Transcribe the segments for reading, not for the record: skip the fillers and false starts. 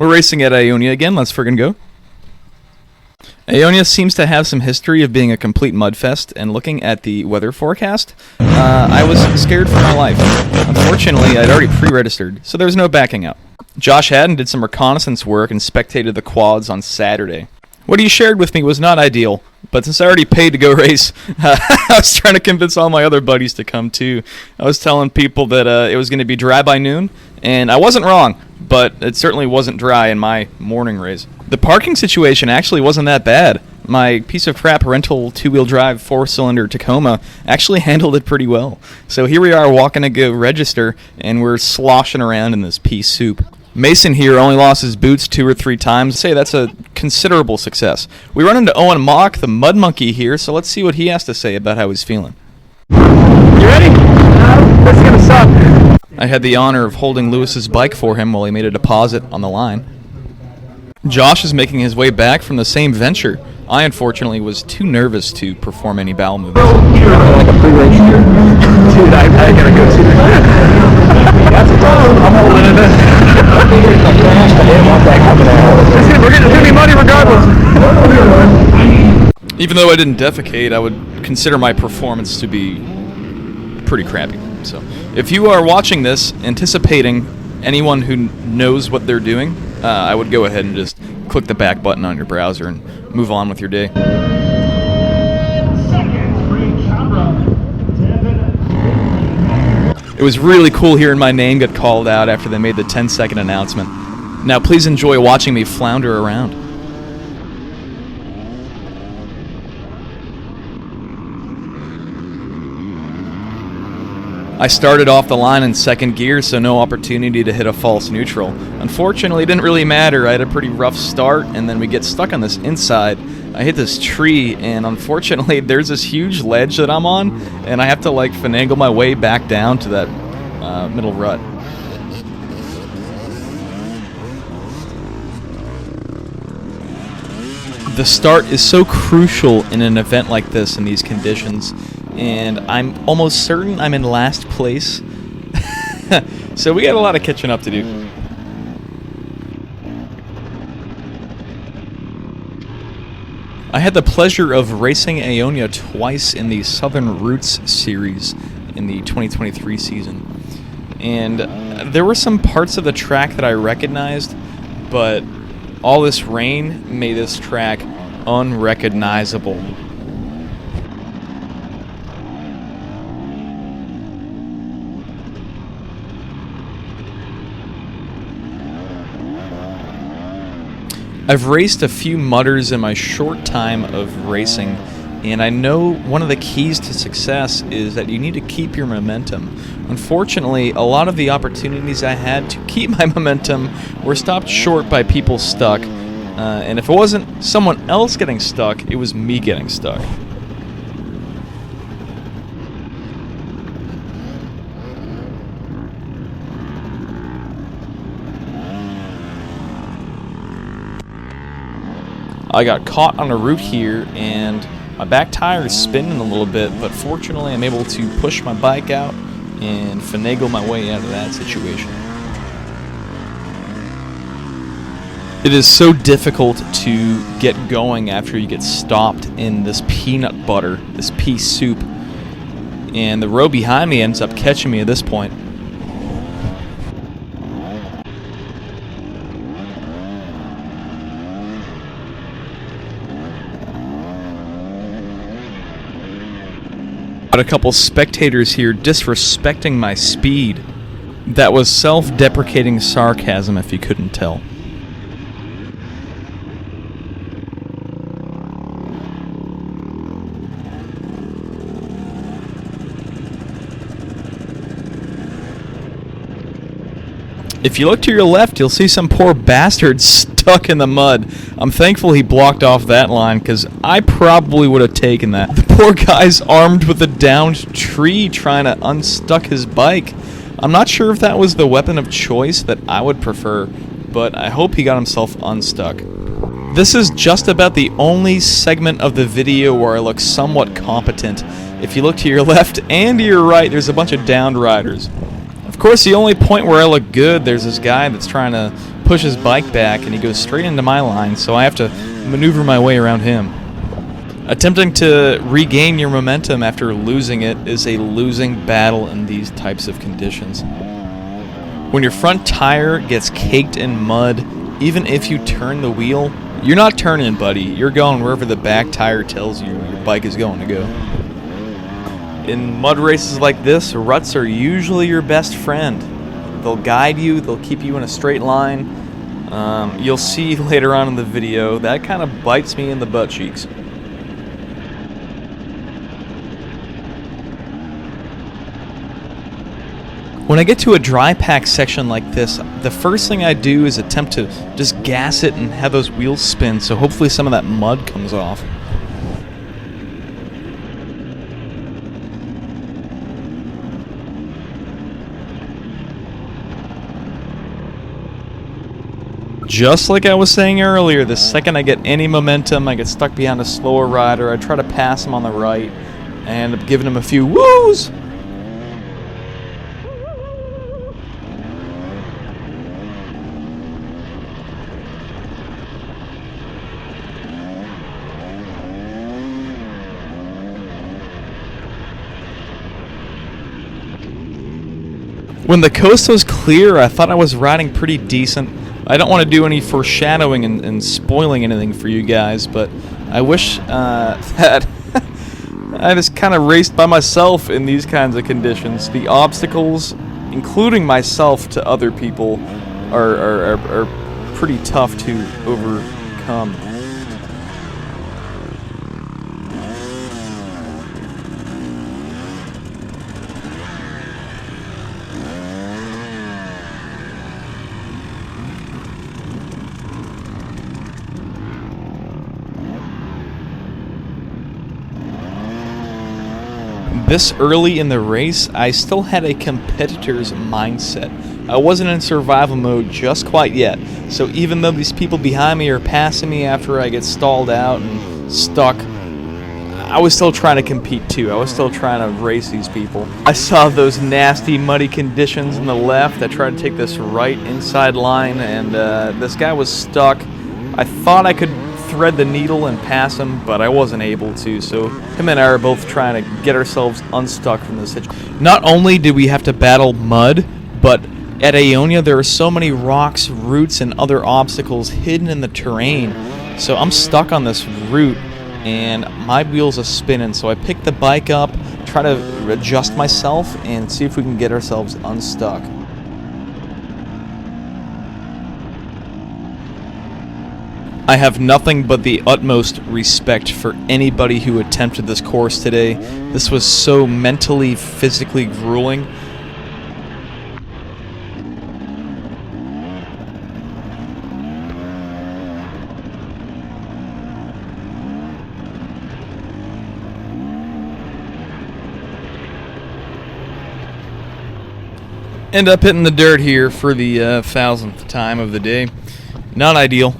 We're racing at Ionia again. Let's friggin' go. Ionia seems to have some history of being a complete mudfest, and looking at the weather forecast, I was scared for my life. Unfortunately, I'd already pre-registered, so there was no backing out. Josh Haddon did some reconnaissance work and spectated the quads on Saturday. What he shared with me was not ideal, but since I already paid to go race, I was trying to convince all my other buddies to come too. I was telling people that it was going to be dry by noon, and I wasn't wrong, but it certainly wasn't dry in my morning race. The parking situation actually wasn't that bad. My piece of crap rental 2-wheel drive 4-cylinder Tacoma actually handled it pretty well. So here we are walking to go register, and we're sloshing around in this pea soup. Mason here only lost his boots 2 or 3 times. I'd say that's a considerable success. We run into Owen Mock, the mud monkey here, so let's see what he has to say about how he's feeling. You ready? This is gonna suck. I had the honor of holding Lewis's bike for him while he made a deposit on the line. Josh is making his way back from the same venture. I unfortunately was too nervous to perform any bowel movements. You're like a pre-race here. Dude, I gotta go see that. I'm holding it in. We're gonna be money regardless. Even though I didn't defecate, I would consider my performance to be pretty crappy. So, if you are watching this, anticipating anyone who knows what they're doing, I would go ahead and just click the back button on your browser and move on with your day. It was really cool hearing my name get called out after they made the 10-second announcement. Now please enjoy watching me flounder around. I started off the line in second gear, so no opportunity to hit a false neutral. Unfortunately, it didn't really matter. I had a pretty rough start, and then we get stuck on this inside. I hit this tree, and unfortunately, there's this huge ledge that I'm on, and I have to like finagle my way back down to that middle rut. The start is so crucial in an event like this in these conditions, and I'm almost certain I'm in last place. So we got a lot of catching up to do. I had the pleasure of racing Ionia twice in the Southern Roots series in the 2023 season. And there were some parts of the track that I recognized, but all this rain made this track unrecognizable. I've raced a few mudders in my short time of racing, and I know one of the keys to success is that you need to keep your momentum. Unfortunately, a lot of the opportunities I had to keep my momentum were stopped short by people stuck, and if it wasn't someone else getting stuck, it was me getting stuck. I got caught on a route here, and my back tire is spinning a little bit, but fortunately I'm able to push my bike out and finagle my way out of that situation. It is so difficult to get going after you get stopped in this peanut butter, this pea soup, and the row behind me ends up catching me at this point. Got a couple spectators here disrespecting my speed. That was self-deprecating sarcasm, if you couldn't tell. If you look to your left, you'll see some poor bastard stuck in the mud. I'm thankful he blocked off that line, because I probably would have taken that. The poor guy's armed with a downed tree trying to unstuck his bike. I'm not sure if that was the weapon of choice that I would prefer, but I hope he got himself unstuck. This is just about the only segment of the video where I look somewhat competent. If you look to your left and to your right, there's a bunch of downed riders. Of course, the only point where I look good, there's this guy that's trying to push his bike back and he goes straight into my line, so I have to maneuver my way around him. Attempting to regain your momentum after losing it is a losing battle in these types of conditions. When your front tire gets caked in mud, even if you turn the wheel, you're not turning, buddy. You're going wherever the back tire tells you your bike is going to go. In mud races like this, ruts are usually your best friend. They'll guide you, they'll keep you in a straight line. You'll see later on in the video, that kind of bites me in the butt cheeks. When I get to a dry pack section like this, the first thing I do is attempt to just gas it and have those wheels spin, so hopefully some of that mud comes off. Just like I was saying earlier, the second I get any momentum, I get stuck behind a slower rider. I try to pass him on the right, and end up giving him a few woos. When the coast was clear, I thought I was riding pretty decent. I don't want to do any foreshadowing and spoiling anything for you guys, but I wish that I just kind of raced by myself in these kinds of conditions. The obstacles, including myself to other people, are pretty tough to overcome. This early in the race, I still had a competitor's mindset. I wasn't in survival mode just quite yet, so even though these people behind me are passing me after I get stalled out and stuck, I was still trying to compete too. I was still trying to race these people. I saw those nasty, muddy conditions on the left. I tried to take this right inside line, and this guy was stuck. I thought I could thread the needle and pass him, but I wasn't able to, so him and I are both trying to get ourselves unstuck from this situation. Not only did we have to battle mud, but at Aonia there are so many rocks, roots, and other obstacles hidden in the terrain, so I'm stuck on this route and my wheels are spinning, so I pick the bike up, try to adjust myself, and see if we can get ourselves unstuck. I have nothing but the utmost respect for anybody who attempted this course today. This was so mentally, physically grueling. End up hitting the dirt here for the 1000th time of the day. Not ideal.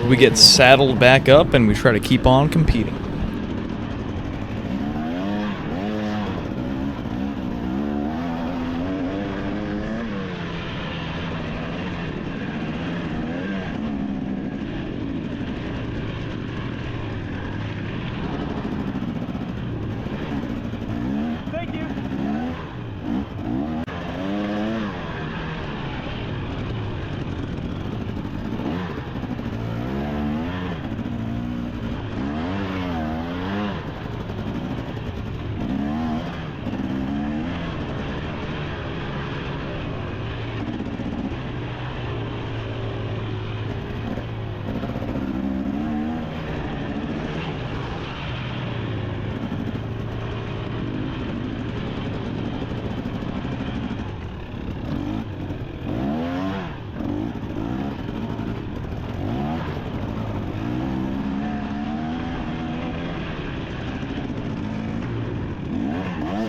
We get saddled back up and we try to keep on competing.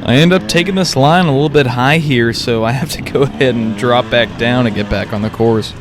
I end up taking this line a little bit high here, so I have to go ahead and drop back down and get back on the course.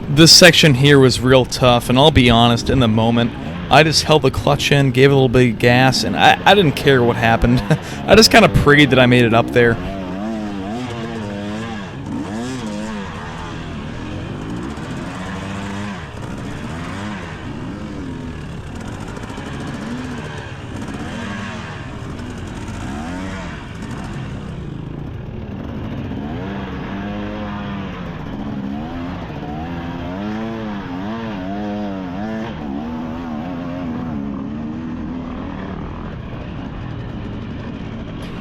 This section here was real tough, and I'll be honest, in the moment, I just held the clutch in, gave it a little bit of gas, and I didn't care what happened. I just kind of prayed that I made it up there.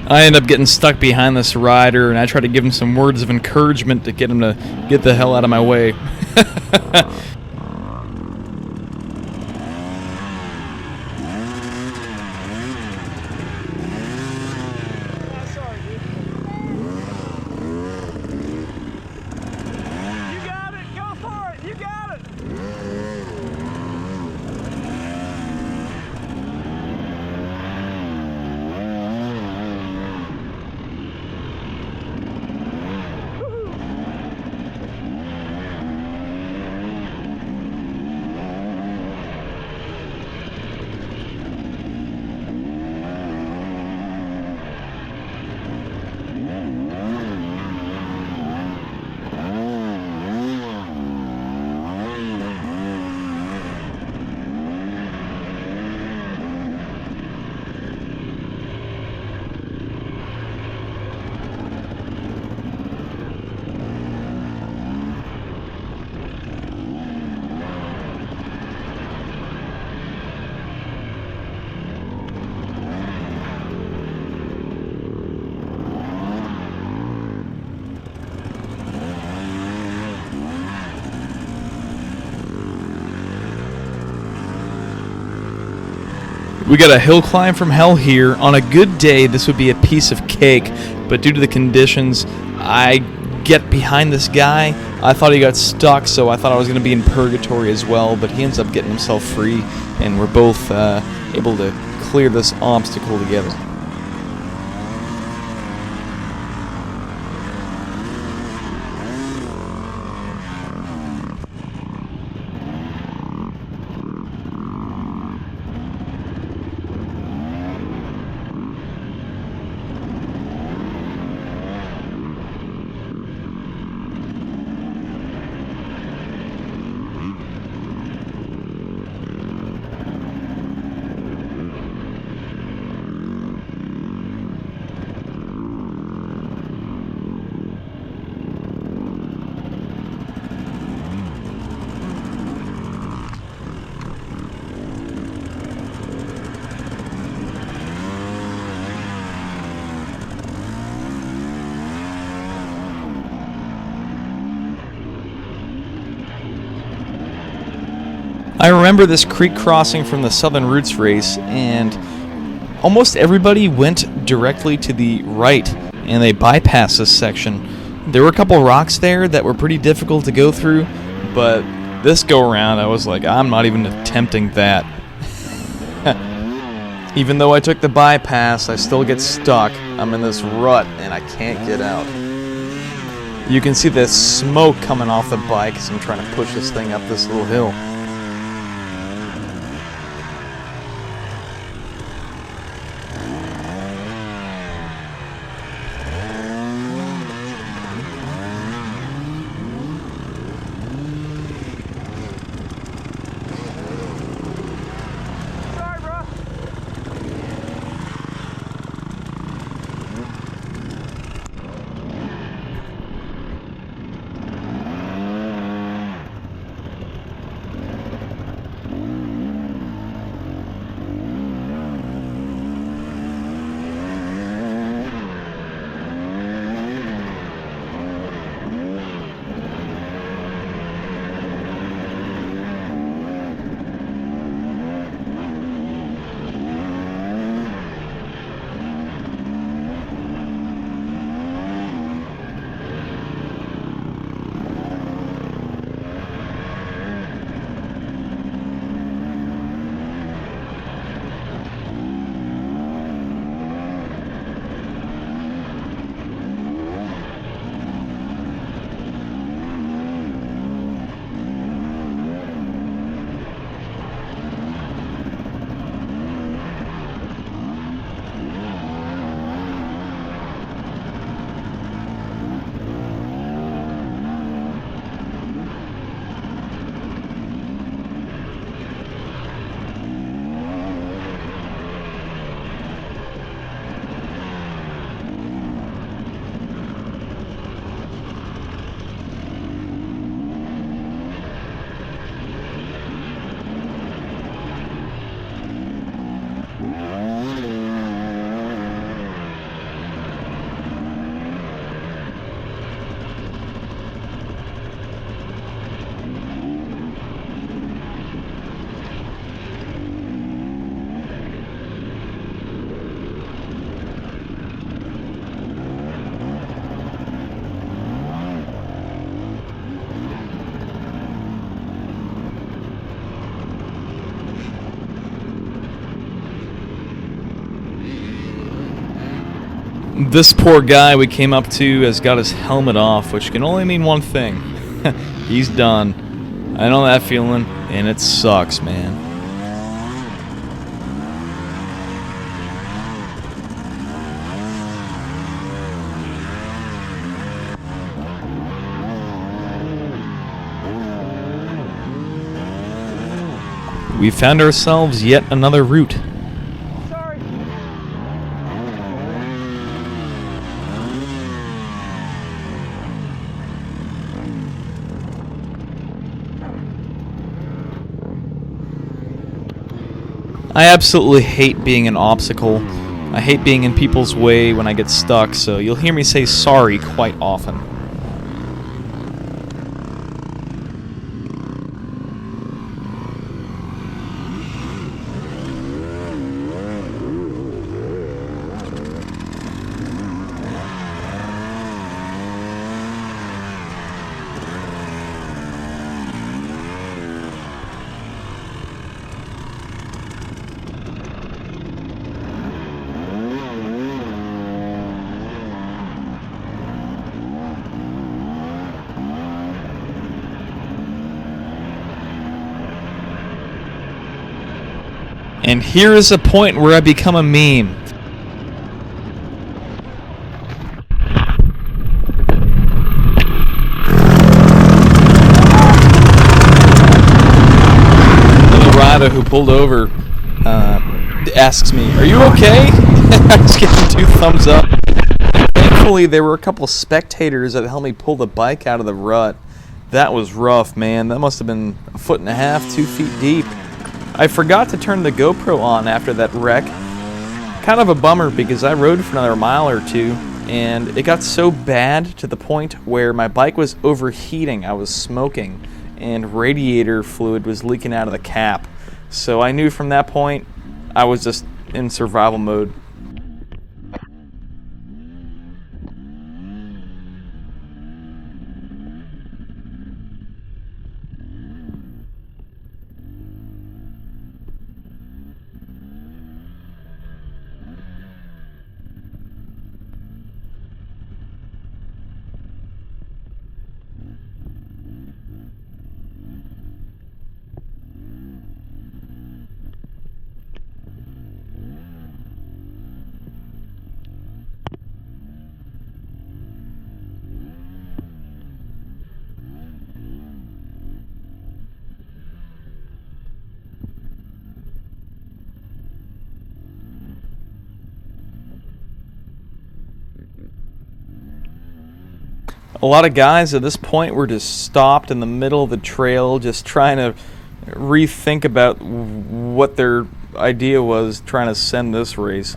I end up getting stuck behind this rider, and I try to give him some words of encouragement to get him to get the hell out of my way. We got a hill climb from hell here. On a good day, this would be a piece of cake, but due to the conditions, I get behind this guy. I thought he got stuck, so I thought I was going to be in purgatory as well, but he ends up getting himself free, and we're both able to clear this obstacle together. I remember this creek crossing from the Southern Roots race, and almost everybody went directly to the right, and they bypassed this section. There were a couple rocks there that were pretty difficult to go through, but this go around I was like, I'm not even attempting that. Even though I took the bypass, I still get stuck. I'm in this rut and I can't get out. You can see the smoke coming off the bike as I'm trying to push this thing up this little hill. This poor guy we came up to has got his helmet off, which can only mean one thing. He's done. I know that feeling, and it sucks, man. We found ourselves yet another route. I absolutely hate being an obstacle. I hate being in people's way when I get stuck, so you'll hear me say sorry quite often. And here is a point where I become a meme. The rider who pulled over asks me, "Are you okay?" I was getting 2 thumbs up. Thankfully, there were a couple of spectators that helped me pull the bike out of the rut. That was rough, man. That must have been 1.5 feet, 2 feet deep. I forgot to turn the GoPro on after that wreck. Kind of a bummer because I rode for another mile or 2 and it got so bad to the point where my bike was overheating. I was smoking and radiator fluid was leaking out of the cap. So I knew from that point I was just in survival mode. A lot of guys at this point were just stopped in the middle of the trail, just trying to rethink about what their idea was trying to send this race.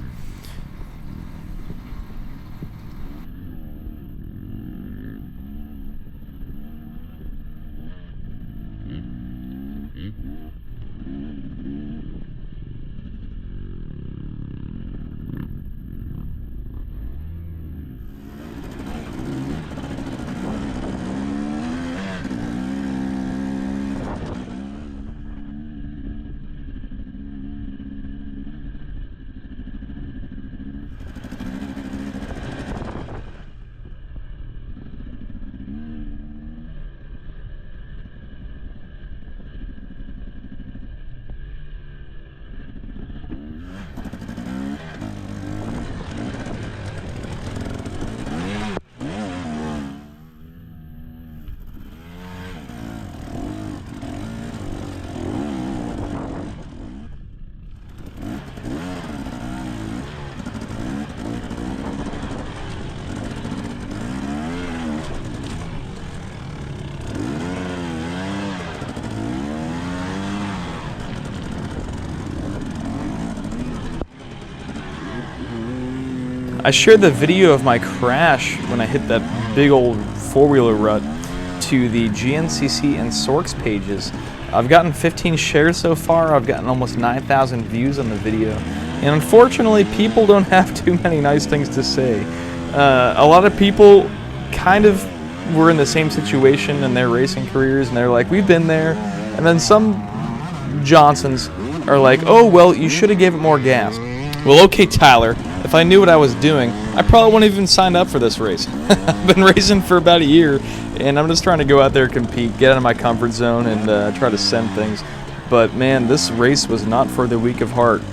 I shared the video of my crash when I hit that big old four-wheeler rut to the GNCC and Sorks pages. I've gotten 15 shares so far. I've gotten almost 9,000 views on the video. And unfortunately, people don't have too many nice things to say. A lot of people kind of were in the same situation in their racing careers, and they're like, we've been there. And then some Johnsons are like, oh, well, you should have gave it more gas. Well, okay, Tyler, If I knew what I was doing, I probably wouldn't even sign up for this race. I've been racing for about a year, and I'm just trying to go out there, compete, get out of my comfort zone, and try to send things. But man, this race was not for the weak of heart.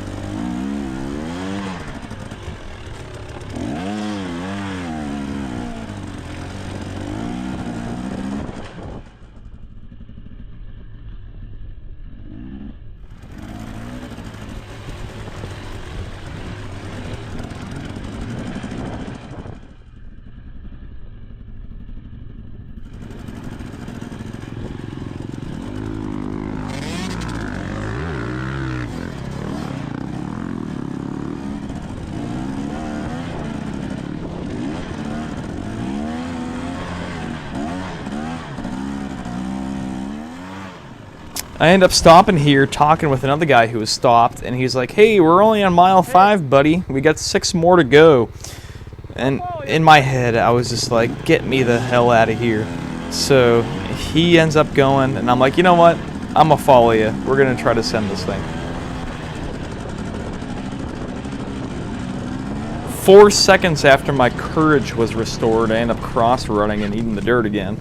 I end up stopping here, talking with another guy who was stopped, and he's like, "Hey, we're only on mile 5, buddy. We got 6 more to go." And in my head, I was just like, "Get me the hell out of here." So he ends up going, and I'm like, "You know what? I'm gonna follow you. We're gonna try to send this thing." 4 seconds after my courage was restored, I end up cross-running and eating the dirt again.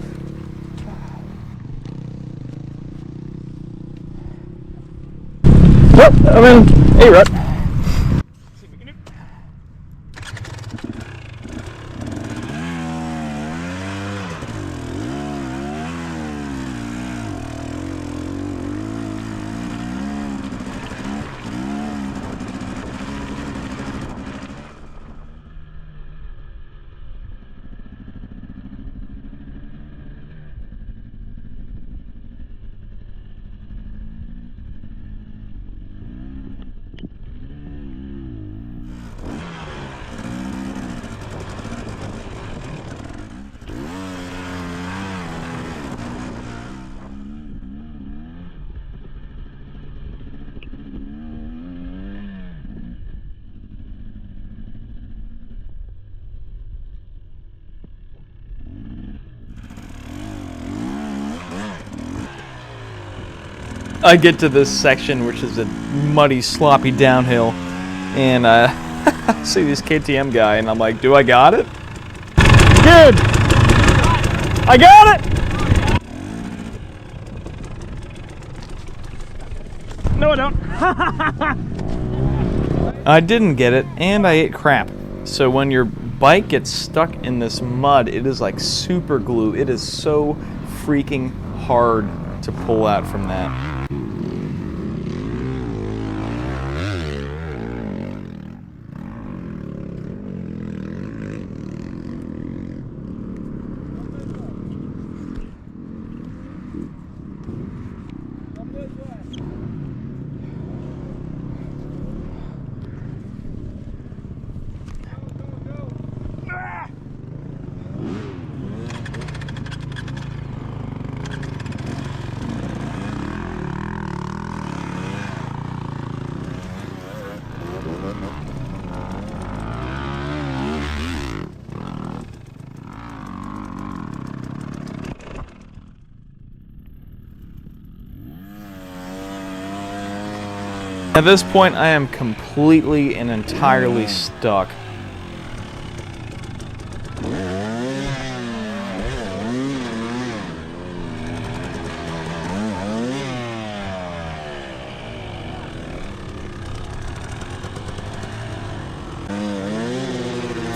Yep, I'm in A-rut. I get to this section, which is a muddy, sloppy downhill, and I see this KTM guy, and I'm like, "Do I got it?" Good! I got it! No, I don't. I didn't get it, and I ate crap. So when your bike gets stuck in this mud, it is like super glue. It is so freaking hard to pull out from that. At this point, I am completely and entirely stuck.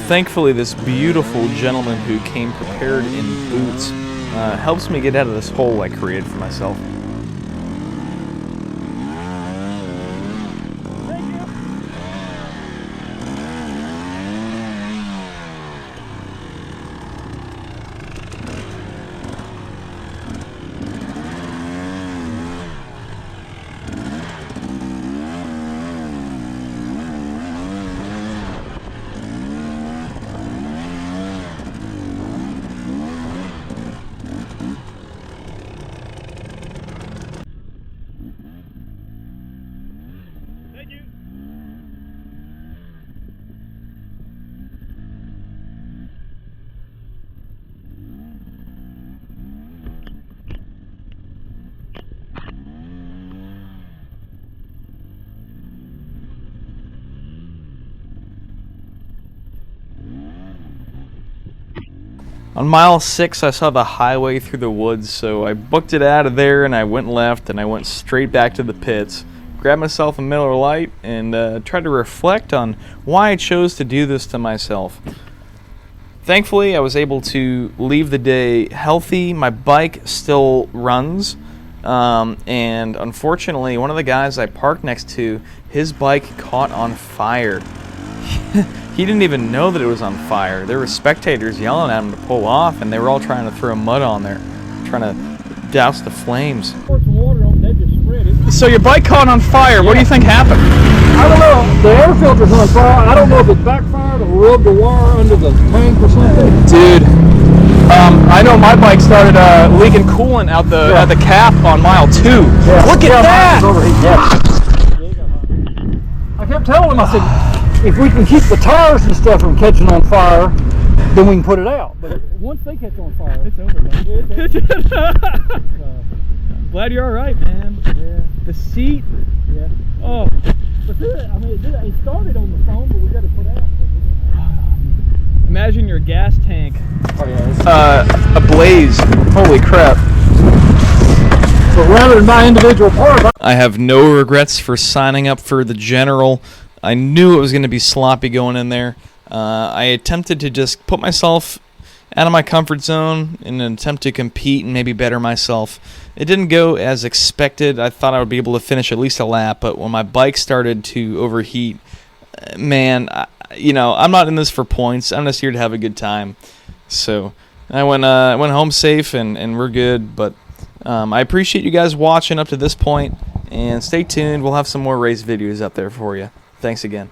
Thankfully, this beautiful gentleman who came prepared in boots helps me get out of this hole I created for myself. On mile 6, I saw the highway through the woods, so I booked it out of there, and I went left, and I went straight back to the pits, grabbed myself a Miller Lite, and tried to reflect on why I chose to do this to myself. Thankfully, I was able to leave the day healthy. My bike still runs, and unfortunately, one of the guys I parked next to, his bike caught on fire. He didn't even know that it was on fire. There were spectators yelling at him to pull off, and they were all trying to throw mud on there, trying to douse the flames. So your bike caught on fire. What do you think happened? I don't know. The air filter's on fire. I don't know if it backfired or rubbed the wire under the tank or something. Dude, I know my bike started leaking coolant out the cap on mile 2. Yeah. Look at that! I kept telling him, I said, if we can keep the tires and stuff from catching on fire, then we can put it out. But once they catch on fire, it's over, man. Glad you're all right, man. Yeah. The seat. Yeah. Oh. But it started on the phone, but we got to put out. Imagine your gas tank Oh yeah. ablaze. Holy crap. But rather than buy individual parts, I have no regrets for signing up for the general. I knew it was going to be sloppy going in there. I attempted to just put myself out of my comfort zone in an attempt to compete and maybe better myself. It didn't go as expected. I thought I would be able to finish at least a lap, but when my bike started to overheat, man, I'm not in this for points. I'm just here to have a good time. So I went home safe, and we're good. But I appreciate you guys watching up to this point, and stay tuned. We'll have some more race videos up there for you. Thanks again.